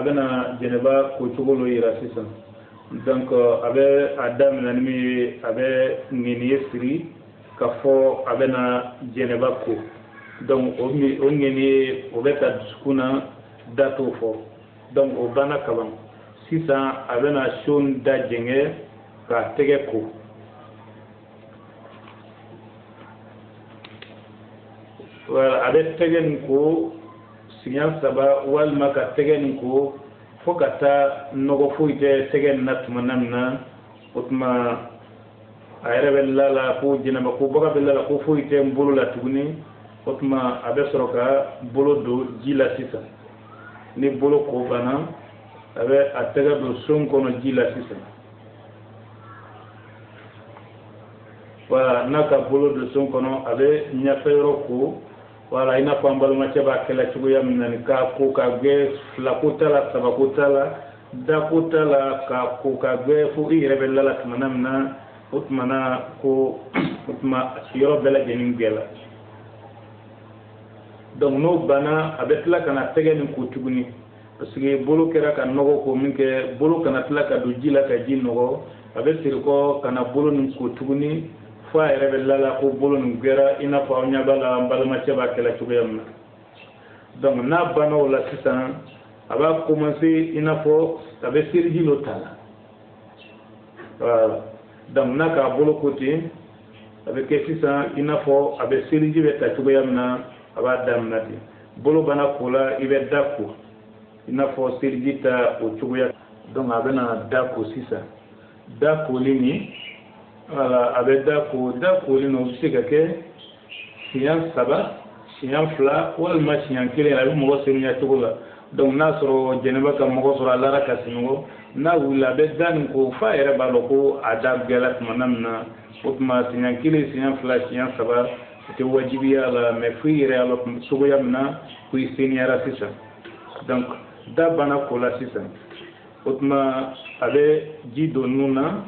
abena jeneba ko chugolo ira sisan donc abe adam nanmi abe ngini yesri ka fo abena jeneba ko donc o ngini o beta skuna dato fo donc o bana kalam sisan abena shon da jenge ka tege ko wala abe tegen ko siyan saba wal maka tegen ko fokata nogo fuite tegen natmanamna utma ayre bellala ko jinama ko boga bellala ko fuite mbulu la tuguni utma abe soroka bolo do jila sisa ni bolo ko bana abe atega do son kono jila sisa wa naka bolo do son kono abe nyafero ko wala ina ko ambalu ma ceba kala ci yam nan ka ko ka ge la ko tala saba ko tala da ko tala ka ko ka ge fu i rebe la manamna utmana ko utma yoro bela jenin gela donc no bana abetla kana tegen ko tuguni parce que bolo kera kan nogo ko minke bolo kana tla ka do jila ka jinno abesir ko kana bolo nin ko tuguni fa rebe la ko bolo ngera ina fa nya bala balma ceba kala tuguyam donc na bano la sisan aba commencer ina fo tabe sirji lotala voilà donc naka bolo côté avec sisan ina fo abe sirji beta tuguyam na aba damnati bolo bana kola ibe dako ina fo sirji ta o tuguya donc abena dako sisan dako lini voilà avec dako lino bisika ke siyan saba siyan fla wal ma siyan kile la mo senya tugula donc nasro jeneba ka mo sura lara ka singo na wula be dan ko fa ere balo ko adab galat manamna utma siyan kile siyan fla siyan saba te wajibi ala me fuire ala sugo yamna ku senya rasisa donc dabana ko la sisa utma abe jido nuna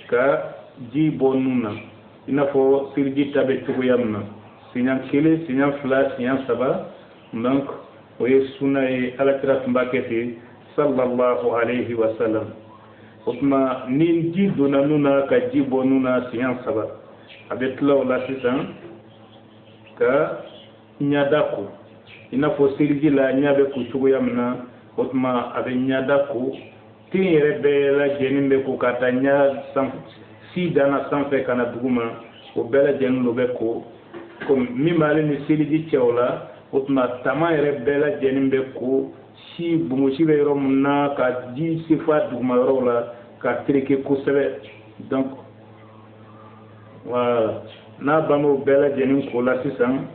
ka ji bonuna ina fo sirji tabe tuguyamna sinya kile sinya fla sinya saba donc oye sunay alakrat mbaketi sallallahu alayhi wa sallam utma nin ji donanuna ka ji bonuna sinya saba abetlo la sisan ka nyadako ina fo sirji la nyabe ku tuguyamna utma abe nyadako tin rebe la jenimbe ko katanya sam si dana sanfɛ kana duguma o bɛɛ lajɛlen bɛ ko comme min b'ale ni seliji cɛw la o tuma tama yɛrɛ bɛɛ lajɛlen bɛ ko si bungosi bɛ yɔrɔ min na ka ji se f'a duguma yɔrɔw la ka tereke kosɛbɛ donc voilà n'a banna o bɛɛ lajɛlen ko la sisan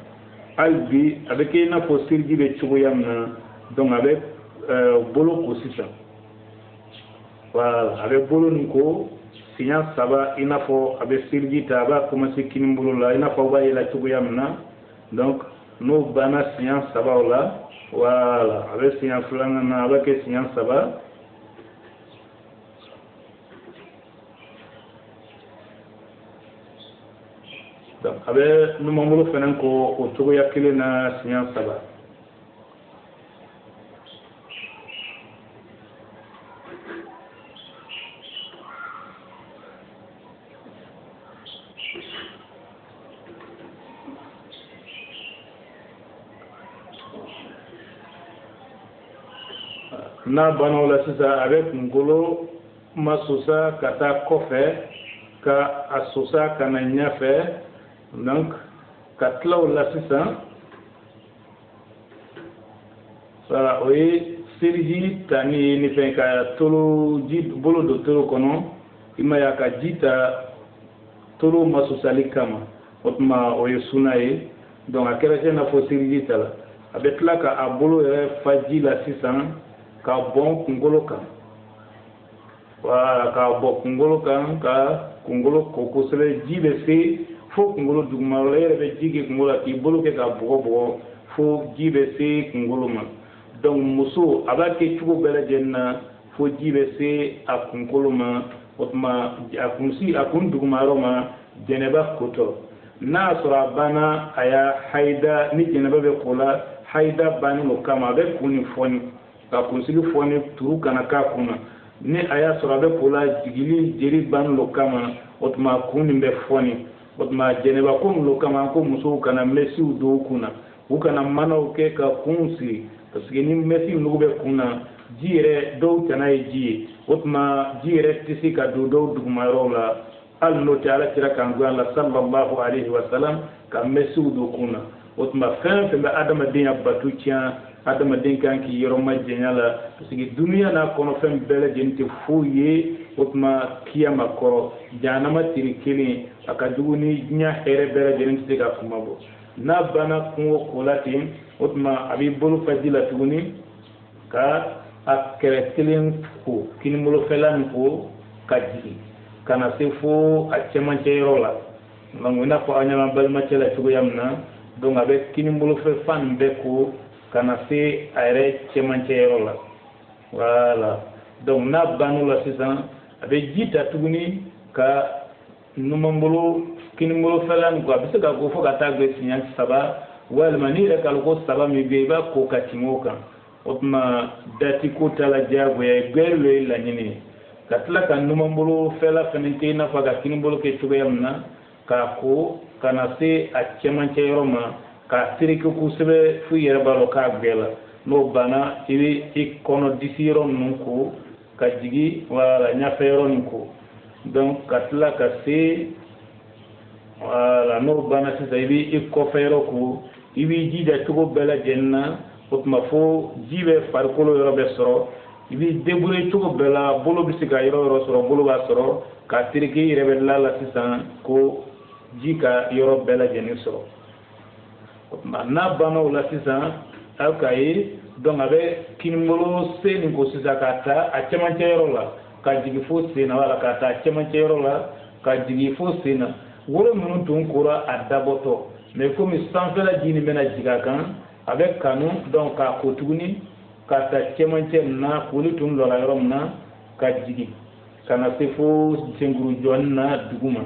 hali bi a bɛ kɛ i n'a fɔ seliji bɛ cogoya min na donc a bɛ bolo ko sisan voilà a bɛ bolo nin ko sinya saba ina fo abe sirji ta ba kuma sikini bulu la ina fo ba ila tuguya mna donc no bana sinya saba wala wala abe sinya fulana na abe ke sinya saba donc abe no mamulu fenen ko o tuguya kile na sinya saba na bana wala sisa avec ngolo masusa kata kofe ka asusa kana nyafe donc katla wala sisa sala oyi sirji tani ni fenka tolo ji bolo do tolo kono ima ya ka jita tolo masusa likama otma oyi sunaye donc akere na fo sirji tala abetla ka abolo faji la sisan ka bon kungolo kan wa ka bo kungolo kan ka kungolo ko ko sele jibe se fo kungolo duguma le be jige kungolo ki bolo ke ka bogo fo jibe se kungolo ma donc muso abake tugo bela jenna fo jibe se a kungolo ma otma akunsi akun duguma roma jeneba koto na sura bana aya haida ni jeneba be kola haida bani no kama be kuni foni ka kunsigi foni turu kana ka kuna ni aya sura be pola jigili jeri ban lo kama otma kuni be foni otma jeneba ko lo kama ko muso kana mesi do kuna ukana mano ke ka kunsi parce que ni mesi no be kuna jire do tana ji otma jire tisika do duguma rola al no taala tira kan go Allah sallallahu alaihi wasallam ka mesi do kuna otma fin be adama dinya batucia adama den kan ki yoro majjenya la parce que dunia na kono fem bele jente fuye otma kiyama ko janama tirikeli aka duguni nya here bele jente ka kumabo na bana kungo kolati otma abi bolu fadila tuguni ka akretelen ko kinmulo felan ko kaji kana sefo accemanche rola ngona ko anyama balma cela tugo yamna donc avec kinmulo fe fan be ko kana se ayre chemanchero la voilà donc na banu la sisan abe jita tuguni ka numambolo kinimolo falan ko abise ka ko foka tagbe sinya saba wal manira kal ko saba mi be ba ko katimoka otma dati ko tala jago ya gerle la nyini katla kan numambolo fela faninte na faga kinimolo ke tugayamna ka ko kana se a chemanchero ma ka tiriki ku sebe fu yere balo ka gbela no bana ibi ikono disiro nunku ka jigi wala nyafero nunku donc katla ka se wala no bana sisa ibi ikofero ku ibi jida tugo bela jenna otma fo jibe farkolo yoro be soro ibi debure tugo bela bolo bisika yoro soro bolo ba soro ka tiriki yere be lala sisa ko jika yoro bela jenni soro na bana wala sisan alkaye donc avec kinmolo seni ko sisa kata a chemanchero la ka jigi fo sena wala kata a chemanchero la ka jigi fo sena wala munu tun kura adaboto mais comme sans la dini mena jiga kan avec canon donc ka kotuguni kata chemanche na kuli tun lola yoromna ka jigi kana sefo senguru jonna duguma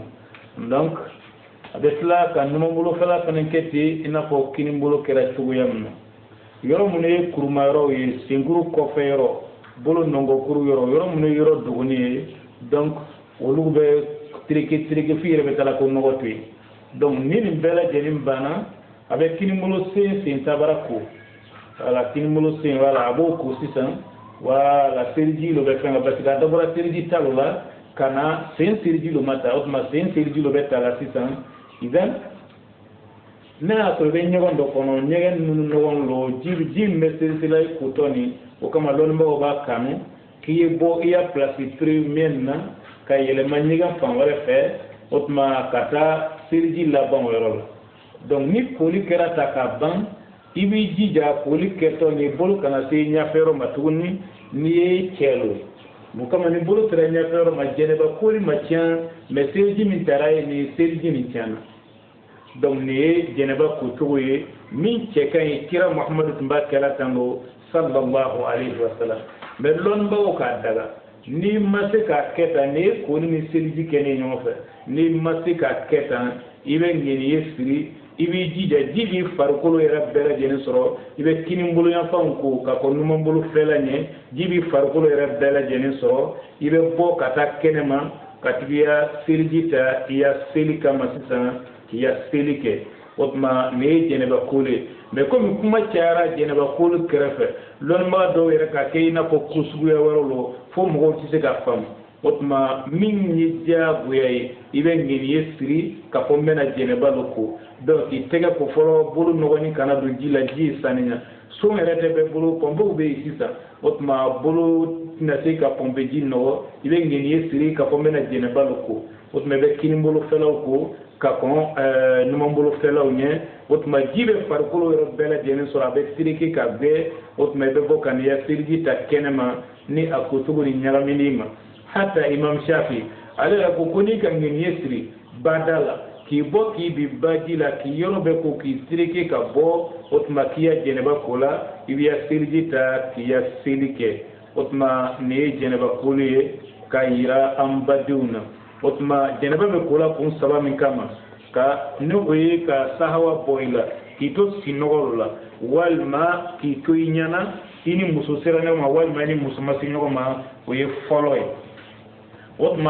donc avec cela quand nous voulons faire la penenketi ina ko kinimbolo kera tuguyamna yoro mune kurumaro yi singuru kofero bolo nongo kuru yoro mune yoro duguni donc olube triki fiire betala ko nogotwi donc nini bela jenim bana avec kinimbolo sen tabarako ala kinimbolo sen wala abo ko sisan wala serji lo be fanga basika dabora serji talola kana sen serji lo mata otma sen serji lo betala sisan idan na to be nyagon do kono nyagen nunu ngon lo jim mesilsilay kutoni o kama lon mbo ba kanu ki bo iya place premierna kay ele manyiga fan wala fe otma kata sirji la ban wero donc ni poli kerata ka ban ibi jija poli keto ni bolu kana se nya fero matuni ni chelo mu kama ni bolu tra nya fero ma jene ba koli ma tian mais sirji min taraye ni sirji min tiana donc ni jeneba kutuwe min chekan kira muhammad tumba kala tango sallallahu alaihi wasallam mais lon bawo ka daga ni masika keta ni ko ni sirji kene nyofa ni masika keta ibe ngeni yesiri ibi jija jibi farkolo era bela jeni soro ibe kinimbulu ya fanko ka ko numambulu felanye jibi farkolo era bela jeni soro ibe bo kata kenema katiya sirjita ya selika masisa ya selike otma ne jeneba kule mais comme kuma tiara jeneba kule krefe lon ma do yere ka kayna ko kusugu ya warolo fo mo ko ci ga fam otma min ni jabu yai ibe ngini yesri ka fo mena jeneba loko donc itega ko folo bulu no woni kana do jila ji saninya so merete be bulu pombo be sisa otma bulu na se ka pombe ji no ibe ngini yesri ka fo mena jeneba loko otma be kinimbolo felaw ko ka kon numambolo felaw nye otma jibe farkolo ro bela jeni so abe siriki ka be otma be bokan ya sirgi ta kenema ni akutugo ni nyalaminima hata imam shafi ala ko koni kan ngin yesri badala ki boki bi badila ki yoro be ko ki siriki ka bo otma kiya jeneba kola ibiya sirgi ta kiya silike otma ne jeneba koliye kayira ambaduna otma jeneba be kola kun saba min kama ka nuwe ka sahawa boila kito sinorola walma kito inyana ini muso sera ɲɔgɔn ma walima ni muso ma se ɲɔgɔn ma o ye fɔlɔ ye o tuma